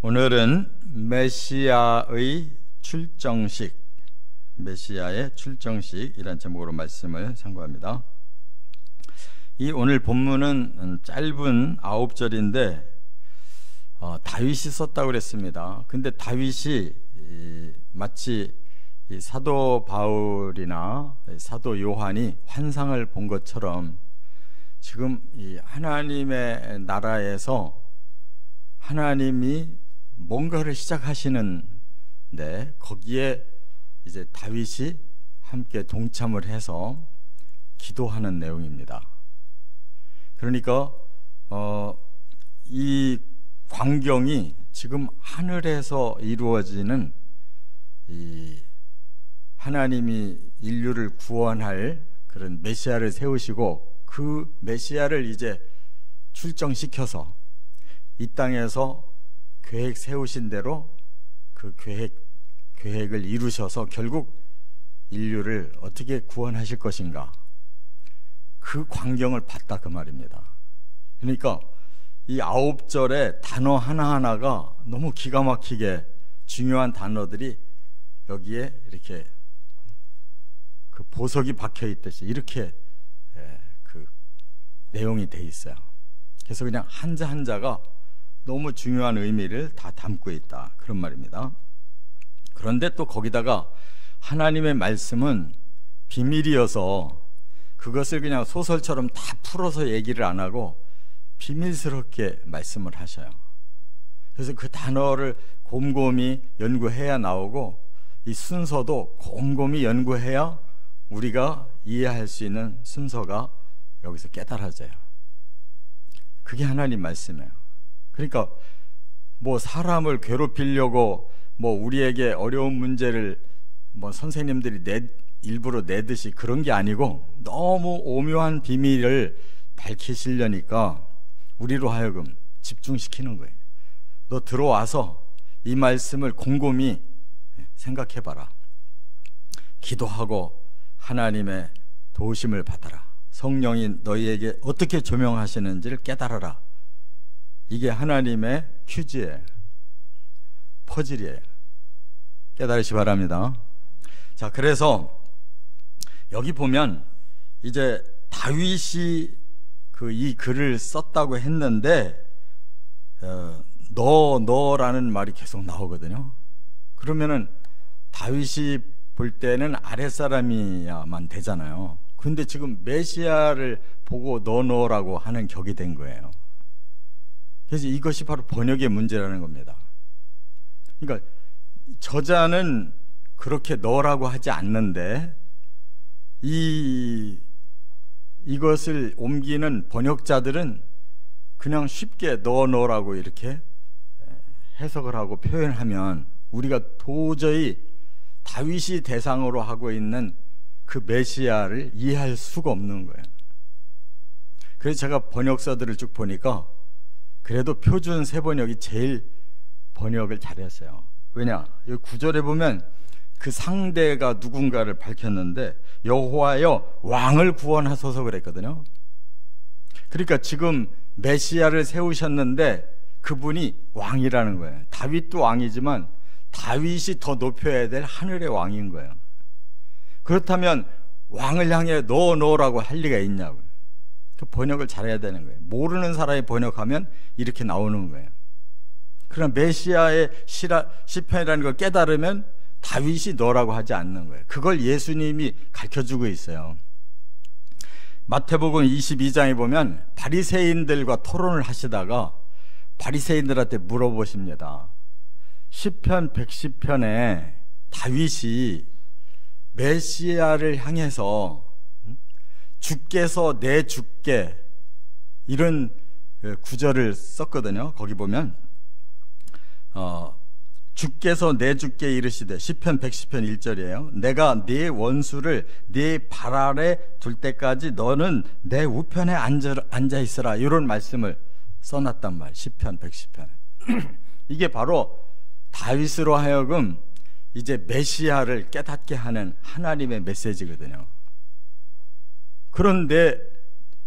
오늘은 메시아의 출정식, 메시아의 출정식이란 제목으로 말씀을 상고합니다. 이 오늘 본문은 짧은 9절인데 다윗이 썼다고 그랬습니다. 근데 다윗이 마치 사도 바울이나 사도 요한이 환상을 본 것처럼 지금 이 하나님의 나라에서 하나님이 뭔가를 시작하시는데 거기에 이제 다윗이 함께 동참을 해서 기도하는 내용입니다. 그러니까 이 광경이 지금 하늘에서 이루어지는 이 하나님이 인류를 구원할 그런 메시아를 세우시고 그 메시아를 이제 출정시켜서 이 땅에서 계획 세우신 대로 그 계획을 이루셔서 결국 인류를 어떻게 구원하실 것인가, 그 광경을 봤다 그 말입니다. 그러니까 이 9절의 단어 하나하나가 너무 기가 막히게 중요한 단어들이 여기에 이렇게 그 보석이 박혀 있듯이 이렇게 그 내용이 돼 있어요. 그래서 그냥 한자 한자가 너무 중요한 의미를 다 담고 있다 그런 말입니다. 그런데 또 거기다가 하나님의 말씀은 비밀이어서 그것을 그냥 소설처럼 다 풀어서 얘기를 안 하고 비밀스럽게 말씀을 하셔요. 그래서 그 단어를 곰곰이 연구해야 나오고 이 순서도 곰곰이 연구해야 우리가 이해할 수 있는 순서가 여기서 깨달아져요. 그게 하나님 말씀이에요. 그러니까 뭐 사람을 괴롭히려고 뭐 우리에게 어려운 문제를 뭐 선생님들이 일부러 내듯이 그런 게 아니고 너무 오묘한 비밀을 밝히시려니까 우리로 하여금 집중시키는 거예요. 너 들어와서 이 말씀을 곰곰이 생각해봐라. 기도하고 하나님의 도우심을 받아라. 성령이 너희에게 어떻게 조명하시는지를 깨달아라. 이게 하나님의 퀴즈예요. 퍼즐이에요. 깨달으시 바랍니다. 자, 그래서 여기 보면 이제 다윗이 이 글을 썼다고 했는데 너라는 말이 계속 나오거든요. 그러면은 다윗이 볼 때는 아랫사람이야만 되잖아요. 근데 지금 메시아를 보고 너라고 하는 격이 된 거예요. 그래서 이것이 바로 번역의 문제라는 겁니다. 그러니까 저자는 그렇게 너라고 하지 않는데 이것을 옮기는 번역자들은 그냥 쉽게 너라고 이렇게 해석을 하고 표현하면 우리가 도저히 다윗이 대상으로 하고 있는 그 메시아를 이해할 수가 없는 거예요. 그래서 제가 번역서들을 쭉 보니까 그래도 표준 세번역이 제일 번역을 잘했어요. 왜냐? 여기 9절에 보면 그 상대가 누군가를 밝혔는데 여호와여 왕을 구원하소서 그랬거든요. 그러니까 지금 메시아를 세우셨는데 그분이 왕이라는 거예요. 다윗도 왕이지만 다윗이 더 높여야 될 하늘의 왕인 거예요. 그렇다면 왕을 향해 너라고 할 리가 있냐고요. 그 번역을 잘해야 되는 거예요. 모르는 사람이 번역하면 이렇게 나오는 거예요. 그러나 메시아의 시편이라는 걸 깨달으면 다윗이 너라고 하지 않는 거예요. 그걸 예수님이 가르쳐주고 있어요. 마태복음 22장에 보면 바리새인들과 토론을 하시다가 바리새인들한테 물어보십니다. 시편 110편에 다윗이 메시아를 향해서 주께서 내 주께 이런 구절을 썼거든요. 거기 보면 주께서 내 주께 이르시되 시편 110편 1절이에요. 내가 네 원수를 네 발 아래 둘 때까지 너는 내 우편에 앉아 있으라. 이런 말씀을 써놨단 말이에요. 시편 110편. 이게 바로 다윗으로 하여금 이제 메시아를 깨닫게 하는 하나님의 메시지거든요. 그런데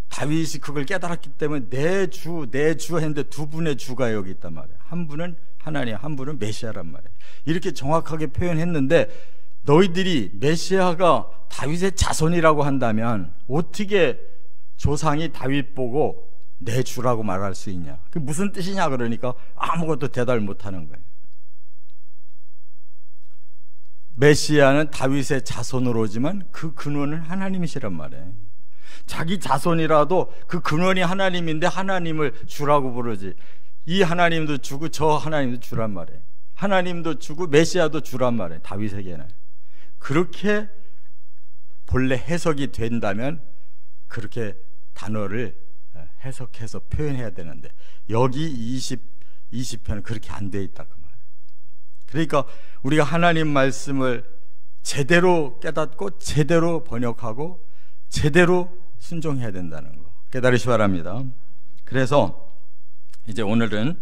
다윗이 그걸 깨달았기 때문에 내 주 했는데 두 분의 주가 여기 있단 말이에요. 한 분은 하나님, 한 분은 메시아란 말이에요. 이렇게 정확하게 표현했는데, 너희들이 메시아가 다윗의 자손이라고 한다면 어떻게 조상이 다윗 보고 내 주라고 말할 수 있냐? 그게 무슨 뜻이냐? 그러니까 아무것도 대답을 못하는 거예요. 메시아는 다윗의 자손으로 오지만 그 근원은 하나님이시란 말이에요. 자기 자손이라도 그 근원이 하나님인데 하나님을 주라고 부르지. 이 하나님도 주고 저 하나님도 주란 말이에요. 하나님도 주고 메시아도 주란 말이에요. 다윗에게는. 그렇게 본래 해석이 된다면 그렇게 단어를 해석해서 표현해야 되는데, 여기 20편은 그렇게 안 돼 있다 그 말이에요. 그러니까 우리가 하나님 말씀을 제대로 깨닫고 제대로 번역하고 제대로 순종해야 된다는 거 깨달으시 바랍니다. 그래서 이제 오늘은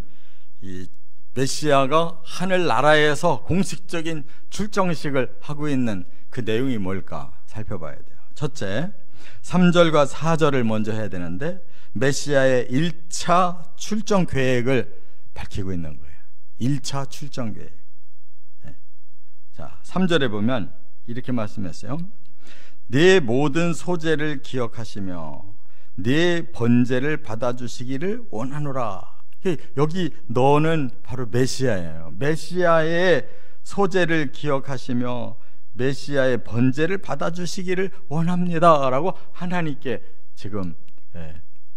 이 메시아가 하늘나라에서 공식적인 출정식을 하고 있는 그 내용이 뭘까 살펴봐야 돼요. 첫째, 3절과 4절을 먼저 해야 되는데, 메시아의 1차 출정 계획을 밝히고 있는 거예요. 1차 출정 계획. 네. 자, 3절에 보면 이렇게 말씀했어요. 네 모든 소재를 기억하시며 네 번제를 받아주시기를 원하노라. 여기 너는 바로 메시아예요. 메시아의 소재를 기억하시며 메시아의 번제를 받아주시기를 원합니다 라고 하나님께 지금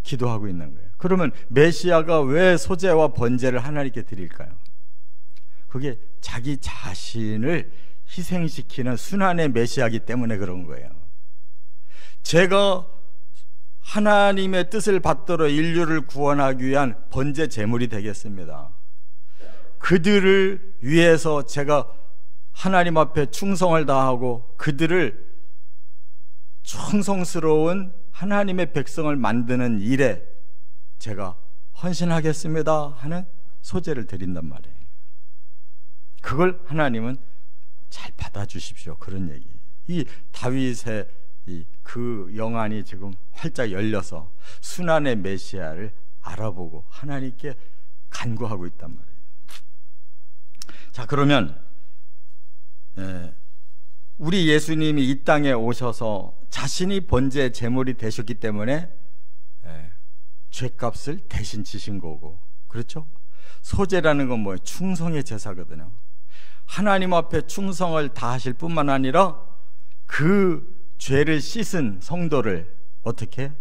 기도하고 있는 거예요. 그러면 메시아가 왜 소제와 번제를 하나님께 드릴까요? 그게 자기 자신을 희생시키는 순환의 메시아이기 때문에 그런 거예요. 제가 하나님의 뜻을 받들어 인류를 구원하기 위한 번제 제물이 되겠습니다. 그들을 위해서 제가 하나님 앞에 충성을 다하고 그들을 충성스러운 하나님의 백성을 만드는 일에 제가 헌신하겠습니다 하는 소제를 드린단 말이에요. 그걸 하나님은 잘 받아주십시오, 그런 얘기. 이 다윗의 그 영안이 지금 활짝 열려서 순환의 메시아를 알아보고 하나님께 간구하고 있단 말이에요. 자, 그러면 우리 예수님이 이 땅에 오셔서 자신이 번제 제물이 되셨기 때문에 죄값을 대신 지신 거고, 그렇죠? 소제라는 건 뭐예요? 충성의 제사거든요. 하나님 앞에 충성을 다하실 뿐만 아니라 그 죄를 씻은 성도를 어떻게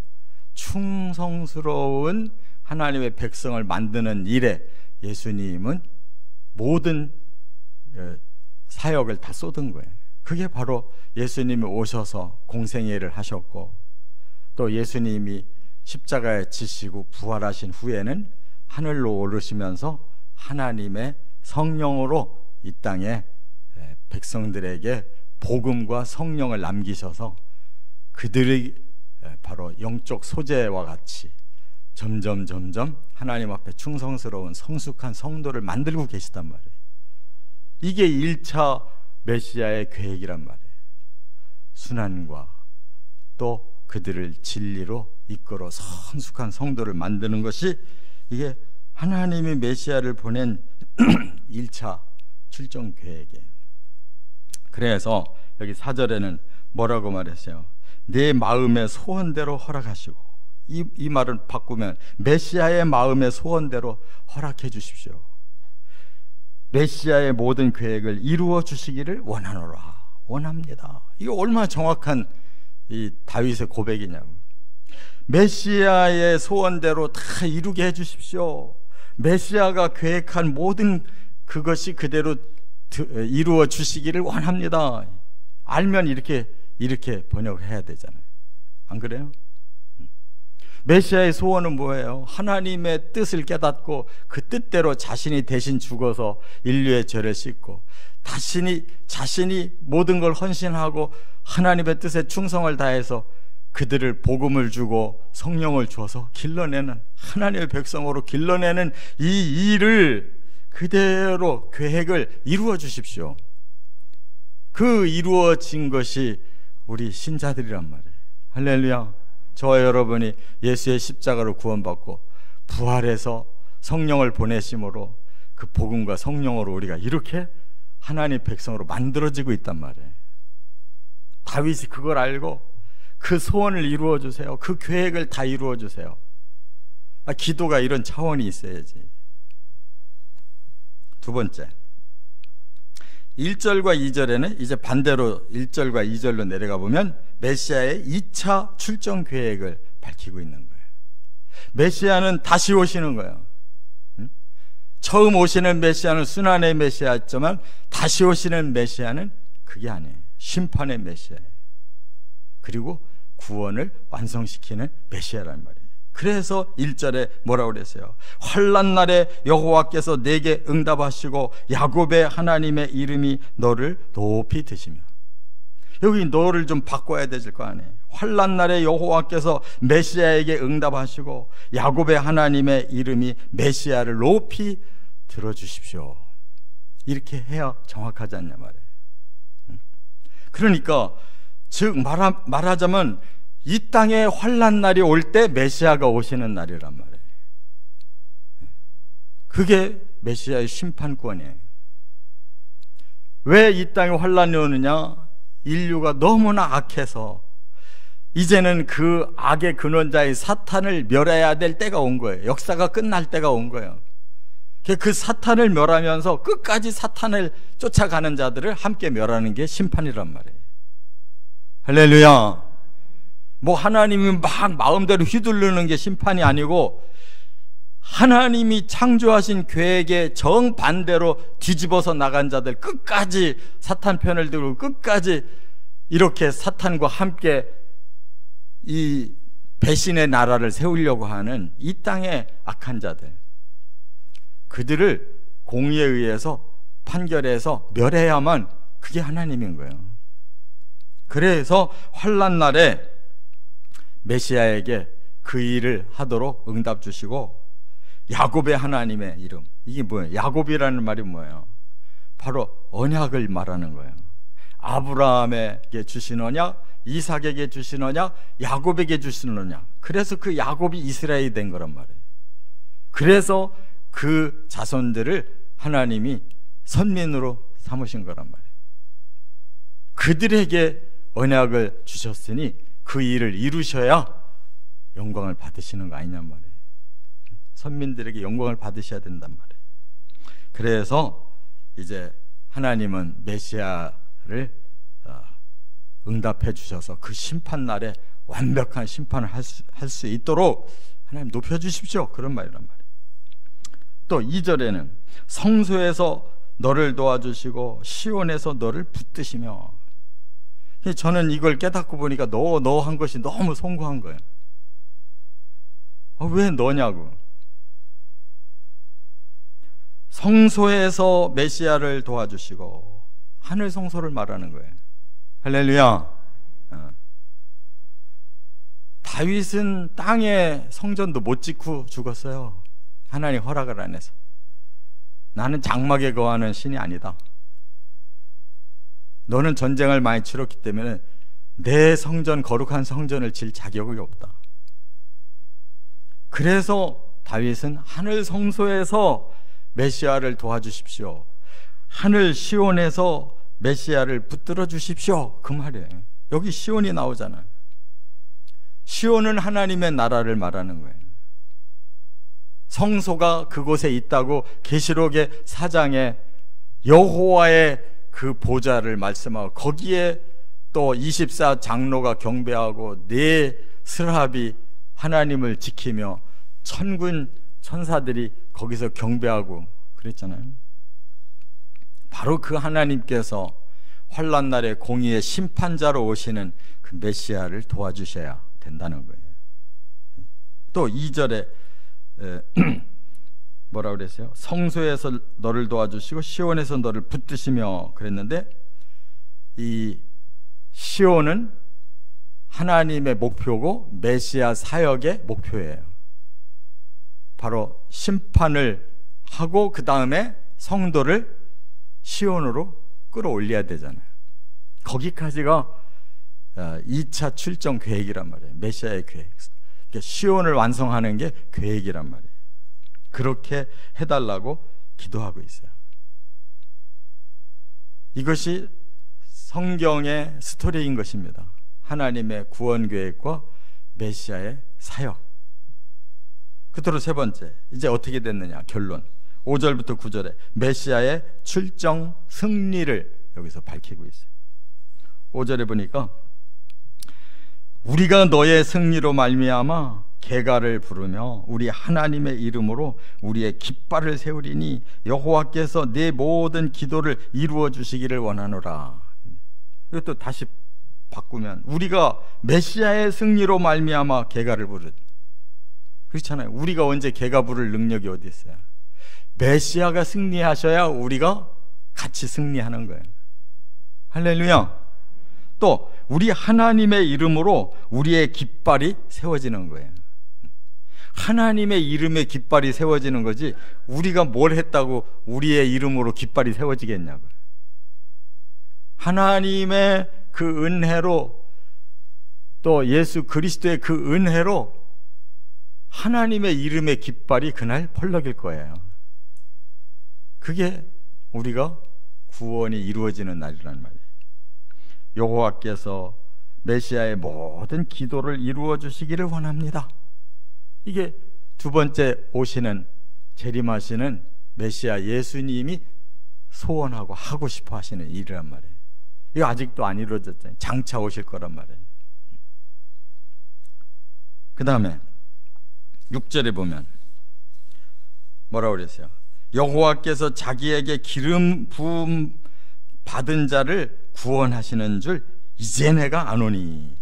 충성스러운 하나님의 백성을 만드는 일에 예수님은 모든 사역을 다 쏟은 거예요. 그게 바로 예수님이 오셔서 공생애를 하셨고, 또 예수님이 십자가에 지시고 부활하신 후에는 하늘로 오르시면서 하나님의 성령으로 이 땅에 백성들에게 복음과 성령을 남기셔서 그들이 바로 영적 소재와 같이 점점 하나님 앞에 충성스러운 성숙한 성도를 만들고 계시단 말이에요. 이게 1차 메시아의 계획이란 말이에요. 순환과 또 그들을 진리로 이끌어 성숙한 성도를 만드는 것이 이게 하나님이 메시아를 보낸 1차 출정 계획이에요. 그래서 여기 4절에는 뭐라고 말했어요? 내 마음의 소원대로 허락하시고, 이 말을 바꾸면 메시아의 마음의 소원대로 허락해 주십시오. 메시아의 모든 계획을 이루어 주시기를 원하노라. 원합니다. 이게 얼마나 정확한 이 다윗의 고백이냐고. 메시아의 소원대로 다 이루게 해 주십시오. 메시아가 계획한 모든 그것이 그대로 이루어 주시기를 원합니다. 알면 이렇게 번역을 해야 되잖아요. 안 그래요? 메시아의 소원은 뭐예요? 하나님의 뜻을 깨닫고 그 뜻대로 자신이 대신 죽어서 인류의 죄를 씻고 자신이 모든 걸 헌신하고 하나님의 뜻에 충성을 다해서 그들을 복음을 주고 성령을 줘서 길러내는, 하나님의 백성으로 길러내는 이 일을 그대로 계획을 이루어 주십시오. 그 이루어진 것이 우리 신자들이란 말이에요. 할렐루야. 저와 여러분이 예수의 십자가로 구원받고 부활해서 성령을 보내심으로 그 복음과 성령으로 우리가 이렇게 하나님 백성으로 만들어지고 있단 말이에요. 다윗이 그걸 알고 그 소원을 이루어 주세요. 그 계획을 다 이루어 주세요. 기도가 이런 차원이 있어야지. 두 번째, 1절과 2절에는 이제 반대로 1절과 2절로 내려가 보면 메시아의 2차 출정 계획을 밝히고 있는 거예요. 메시아는 다시 오시는 거예요. 처음 오시는 메시아는 순환의 메시아였지만 다시 오시는 메시아는 그게 아니에요. 심판의 메시아예요. 그리고 구원을 완성시키는 메시아란 말이에요. 그래서 1절에 뭐라고 그랬어요? 환난 날에 여호와께서 내게 응답하시고 야곱의 하나님의 이름이 너를 높이 드시며. 여기 너를 좀 바꿔야 되질 거 아니에요. 환난 날에 여호와께서 메시아에게 응답하시고 야곱의 하나님의 이름이 메시아를 높이 들어주십시오. 이렇게 해야 정확하지 않냐 말이에요. 그러니까 즉 말하자면 이 땅에 환난 날이 올 때 메시아가 오시는 날이란 말이에요. 그게 메시아의 심판권이에요. 왜 이 땅에 환난이 오느냐? 인류가 너무나 악해서 이제는 그 악의 근원자의 사탄을 멸해야 될 때가 온 거예요. 역사가 끝날 때가 온 거예요. 그 사탄을 멸하면서 끝까지 사탄을 쫓아가는 자들을 함께 멸하는 게 심판이란 말이에요. 할렐루야. 뭐 하나님이 막 마음대로 휘두르는 게 심판이 아니고 하나님이 창조하신 계획에 정반대로 뒤집어서 나간 자들, 끝까지 사탄 편을 들고 끝까지 이렇게 사탄과 함께 이 배신의 나라를 세우려고 하는 이 땅의 악한 자들, 그들을 공의에 의해서 판결해서 멸해야만 그게 하나님인 거예요. 그래서 환난 날에 메시아에게 그 일을 하도록 응답 주시고 야곱의 하나님의 이름, 이게 뭐예요? 야곱이라는 말이 뭐예요? 바로 언약을 말하는 거예요. 아브라함에게 주신 언약, 이삭에게 주신 언약, 야곱에게 주신 언약. 그래서 그 야곱이 이스라엘이 된 거란 말이에요. 그래서 그 자손들을 하나님이 선민으로 삼으신 거란 말이에요. 그들에게 언약을 주셨으니 그 일을 이루셔야 영광을 받으시는 거 아니냔 말이에요. 선민들에게 영광을 받으셔야 된단 말이에요. 그래서 이제 하나님은 메시아를 응답해 주셔서 그 심판날에 완벽한 심판을 할 수 있도록 하나님 높여주십시오, 그런 말이란 말이에요. 또 2절에는 성소에서 너를 도와주시고 시온에서 너를 붙드시며. 저는 이걸 깨닫고 보니까 너 한 것이 너무 송구한 거예요. 왜 너냐고. 성소에서 메시아를 도와주시고, 하늘 성소를 말하는 거예요. 할렐루야. 다윗은 땅의 성전도 못 짓고 죽었어요. 하나님 허락을 안 해서. 나는 장막에 거하는 신이 아니다. 너는 전쟁을 많이 치렀기 때문에 내 성전, 거룩한 성전을 질 자격이 없다. 그래서 다윗은 하늘 성소에서 메시아를 도와주십시오, 하늘 시온에서 메시아를 붙들어 주십시오, 그 말이에요. 여기 시온이 나오잖아요. 시온은 하나님의 나라를 말하는 거예요. 성소가 그곳에 있다고 계시록의 4장에 여호와의 그 보좌를 말씀하고, 거기에 또 24장로가 경배하고 네 스랍이 하나님을 지키며 천군 천사들이 거기서 경배하고 그랬잖아요. 바로 그 하나님께서 환난 날에 공의의 심판자로 오시는 그 메시아를 도와주셔야 된다는 거예요. 또 2절에 뭐라 그랬어요? 성소에서 너를 도와주시고 시온에서 너를 붙드시며 그랬는데, 이 시온은 하나님의 목표고 메시아 사역의 목표예요. 바로 심판을 하고 그 다음에 성도를 시온으로 끌어올려야 되잖아요. 거기까지가 2차 출정 계획이란 말이에요. 메시아의 계획. 그러니까 시온을 완성하는 게 계획이란 말이에요. 그렇게 해달라고 기도하고 있어요. 이것이 성경의 스토리인 것입니다. 하나님의 구원 계획과 메시아의 사역. 그대로 세 번째, 이제 어떻게 됐느냐? 결론. 5절부터 9절에 메시아의 출정 승리를 여기서 밝히고 있어요. 5절에 보니까 우리가 너의 승리로 말미암아 개가를 부르며 우리 하나님의 이름으로 우리의 깃발을 세우리니 여호와께서 내 모든 기도를 이루어 주시기를 원하노라. 이것도 다시 바꾸면 우리가 메시아의 승리로 말미암아 개가를 부르. 그렇잖아요. 우리가 언제 개가 부를 능력이 어디 있어요? 메시아가 승리하셔야 우리가 같이 승리하는 거예요. 할렐루야. 또 우리 하나님의 이름으로 우리의 깃발이 세워지는 거예요. 하나님의 이름의 깃발이 세워지는 거지 우리가 뭘 했다고 우리의 이름으로 깃발이 세워지겠냐고요. 하나님의 그 은혜로 또 예수 그리스도의 그 은혜로 하나님의 이름의 깃발이 그날 펄럭일 거예요. 그게 우리가 구원이 이루어지는 날이란 말이에요. 여호와께서 메시아의 모든 기도를 이루어 주시기를 원합니다. 이게 두 번째 오시는 재림하시는 메시아 예수님이 소원하고 하고 싶어 하시는 일이란 말이에요. 이거 아직도 안 이루어졌잖아요. 장차 오실 거란 말이에요. 그 다음에 6절에 보면 뭐라고 그랬어요? 여호와께서 자기에게 기름 부음 받은 자를 구원하시는 줄 이제 내가 아노니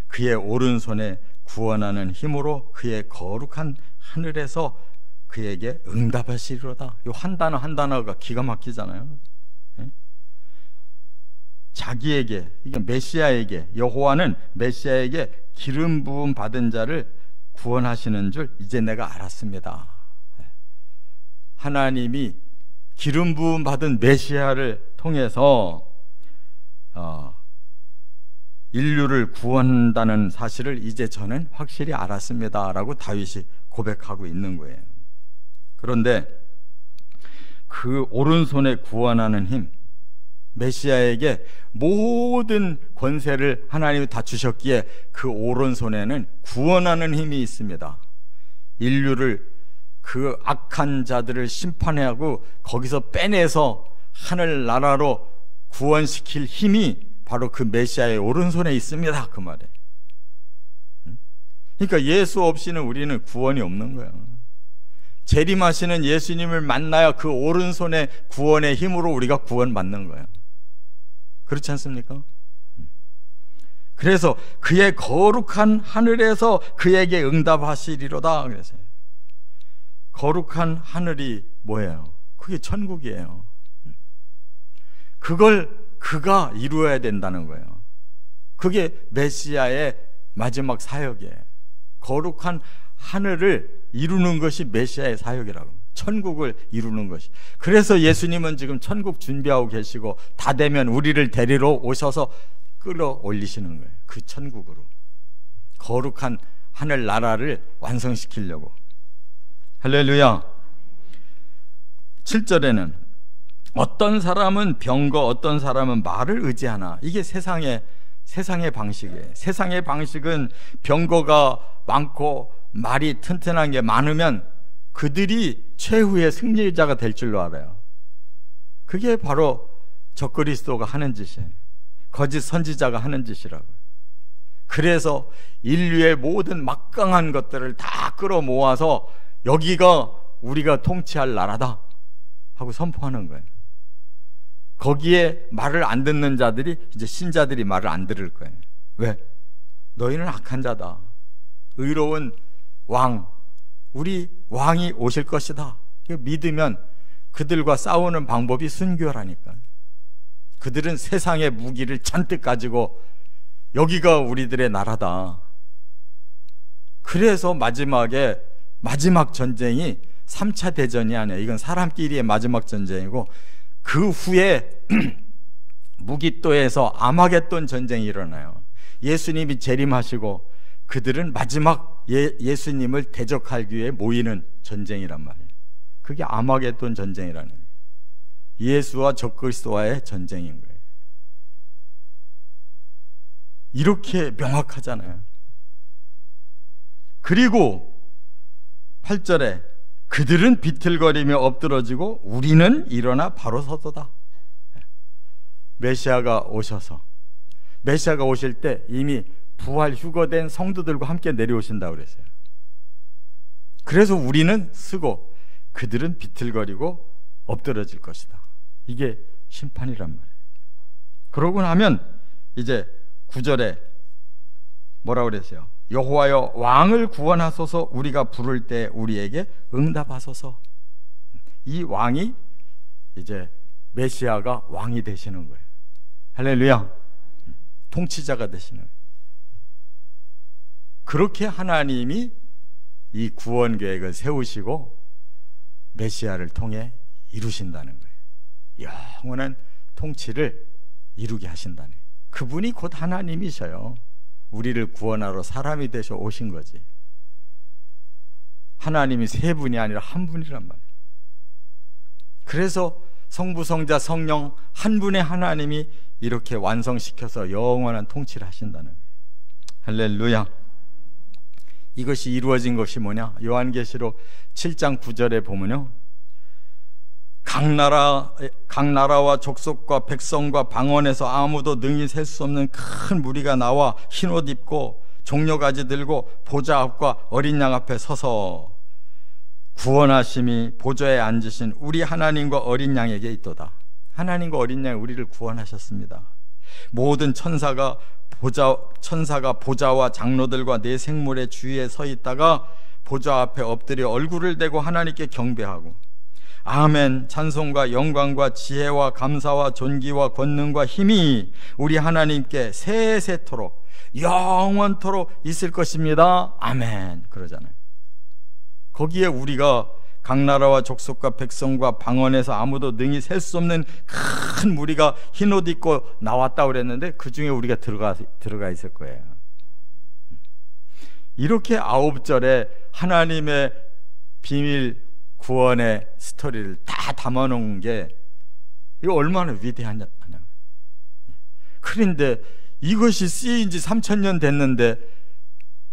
그의 오른손에 구원하는 힘으로 그의 거룩한 하늘에서 그에게 응답하시리로다. 이 한 단어가 기가 막히잖아요. 자기에게, 이게 메시아에게, 여호와는 메시아에게 기름 부음 받은 자를 구원하시는 줄 이제 내가 알았습니다. 하나님이 기름 부음 받은 메시아를 통해서 인류를 구원한다는 사실을 이제 저는 확실히 알았습니다 라고 다윗이 고백하고 있는 거예요. 그런데 그 오른손에 구원하는 힘, 메시아에게 모든 권세를 하나님이 다 주셨기에 그 오른손에는 구원하는 힘이 있습니다. 인류를 그 악한 자들을 심판하고 거기서 빼내서 하늘나라로 구원시킬 힘이 바로 그 메시아의 오른손에 있습니다. 그 말에. 그러니까 예수 없이는 우리는 구원이 없는 거예요. 재림하시는 예수님을 만나야 그 오른손의 구원의 힘으로 우리가 구원받는 거예요. 그렇지 않습니까? 그래서 그의 거룩한 하늘에서 그에게 응답하시리로다 그랬어요. 거룩한 하늘이 뭐예요? 그게 천국이에요. 그걸 그가 이루어야 된다는 거예요. 그게 메시아의 마지막 사역이에요. 거룩한 하늘을 이루는 것이 메시아의 사역이라고. 천국을 이루는 것이. 그래서 예수님은 지금 천국 준비하고 계시고 다 되면 우리를 데리러 오셔서 끌어올리시는 거예요. 그 천국으로. 거룩한 하늘 나라를 완성시키려고. 할렐루야. 7절에는 어떤 사람은 병거, 어떤 사람은 말을 의지하나. 이게 세상의 방식이에요. 세상의 방식은 병거가 많고 말이 튼튼한 게 많으면 그들이 최후의 승리자가 될 줄로 알아요. 그게 바로 적그리스도가 하는 짓이에요. 거짓 선지자가 하는 짓이라고요. 그래서 인류의 모든 막강한 것들을 다 끌어모아서 여기가 우리가 통치할 나라다 하고 선포하는 거예요. 거기에 말을 안 듣는 자들이 이제 신자들이 말을 안 들을 거예요. 왜? 너희는 악한 자다. 의로운 왕, 우리 왕이 오실 것이다. 믿으면 그들과 싸우는 방법이 순교라니까. 그들은 세상의 무기를 잔뜩 가지고 여기가 우리들의 나라다. 그래서 마지막 전쟁이 3차 대전이 아니에요. 이건 사람끼리의 마지막 전쟁이고 그 후에 무기또에서 아마겟돈 전쟁이 일어나요. 예수님이 재림하시고 그들은 마지막 예수님을 대적하기 위해 모이는 전쟁이란 말이에요. 그게 아마겟돈 전쟁이라는 거예요. 예수와 적그리스도와의 전쟁인 거예요. 이렇게 명확하잖아요. 그리고 8절에 그들은 비틀거리며 엎드러지고 우리는 일어나 바로 서도다. 메시아가 오셔서, 메시아가 오실 때 이미 부활 휴거된 성도들과 함께 내려오신다고 그랬어요. 그래서 우리는 쓰고 그들은 비틀거리고 엎드러질 것이다. 이게 심판이란 말이에요. 그러고 나면 이제 9절에 뭐라고 그랬어요? 여호와여 왕을 구원하소서. 우리가 부를 때 우리에게 응답하소서. 이 왕이 이제 메시아가 왕이 되시는 거예요. 할렐루야. 통치자가 되시는 거예요. 그렇게 하나님이 이 구원 계획을 세우시고 메시아를 통해 이루신다는 거예요. 영원한 통치를 이루게 하신다는 거예요. 그분이 곧 하나님이셔요. 우리를 구원하러 사람이 되셔 오신 거지. 하나님이 세 분이 아니라 한 분이란 말이에요. 그래서 성부, 성자, 성령 한 분의 하나님이 이렇게 완성시켜서 영원한 통치를 하신다는 거예요. 할렐루야. 이것이 이루어진 것이 뭐냐? 요한계시록 7장 9절에 보면요, 각 나라와 족속과 백성과 방언에서 아무도 능히 셀 수 없는 큰 무리가 나와 흰옷 입고 종려가지 들고 보좌 앞과 어린 양 앞에 서서 구원하심이 보좌에 앉으신 우리 하나님과 어린 양에게 있도다. 하나님과 어린 양이 우리를 구원하셨습니다. 모든 천사가 보좌와 장로들과 네 생물의 주위에 서 있다가 보좌 앞에 엎드려 얼굴을 대고 하나님께 경배하고 아멘, 찬송과 영광과 지혜와 감사와 존귀와 권능과 힘이 우리 하나님께 세세토록 영원토록 있을 것입니다. 아멘. 그러잖아요. 거기에 우리가 각 나라와 족속과 백성과 방언에서 아무도 능히 셀 수 없는 큰 무리가 흰옷 입고 나왔다고 그랬는데 그 중에 우리가 들어가 있을 거예요. 이렇게 9절에 하나님의 비밀 구원의 스토리를 다 담아놓은 게 이거 얼마나 위대하냐. 그런데 이것이 쓰인 지 3000년 됐는데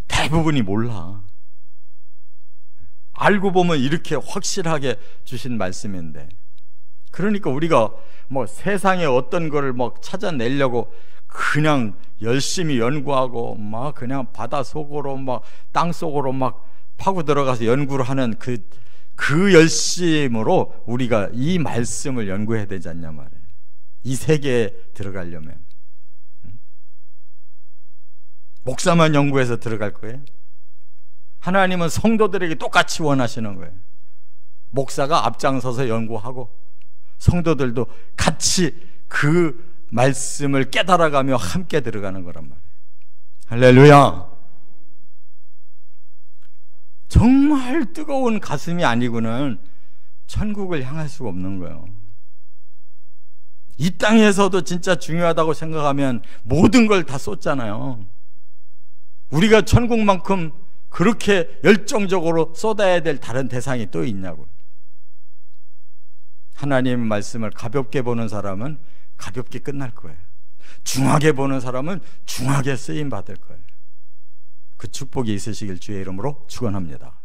대부분이 몰라. 알고 보면 이렇게 확실하게 주신 말씀인데, 그러니까 우리가 뭐 세상에 어떤 거를 막 찾아내려고 그냥 열심히 연구하고 막 그냥 바다 속으로 막 땅 속으로 막 파고 들어가서 연구를 하는 그 열심으로 우리가 이 말씀을 연구해야 되지 않냐 말이에요. 이 세계에 들어가려면 목사만 연구해서 들어갈 거예요? 하나님은 성도들에게 똑같이 원하시는 거예요. 목사가 앞장서서 연구하고 성도들도 같이 그 말씀을 깨달아가며 함께 들어가는 거란 말이에요. 할렐루야. 정말 뜨거운 가슴이 아니고는 천국을 향할 수가 없는 거예요. 이 땅에서도 진짜 중요하다고 생각하면 모든 걸 다 쏟잖아요. 우리가 천국만큼 그렇게 열정적으로 쏟아야 될 다른 대상이 또 있냐고. 하나님의 말씀을 가볍게 보는 사람은 가볍게 끝날 거예요. 중하게 보는 사람은 중하게 쓰임 받을 거예요. 그 축복이 있으시길 주의 이름으로 축원합니다.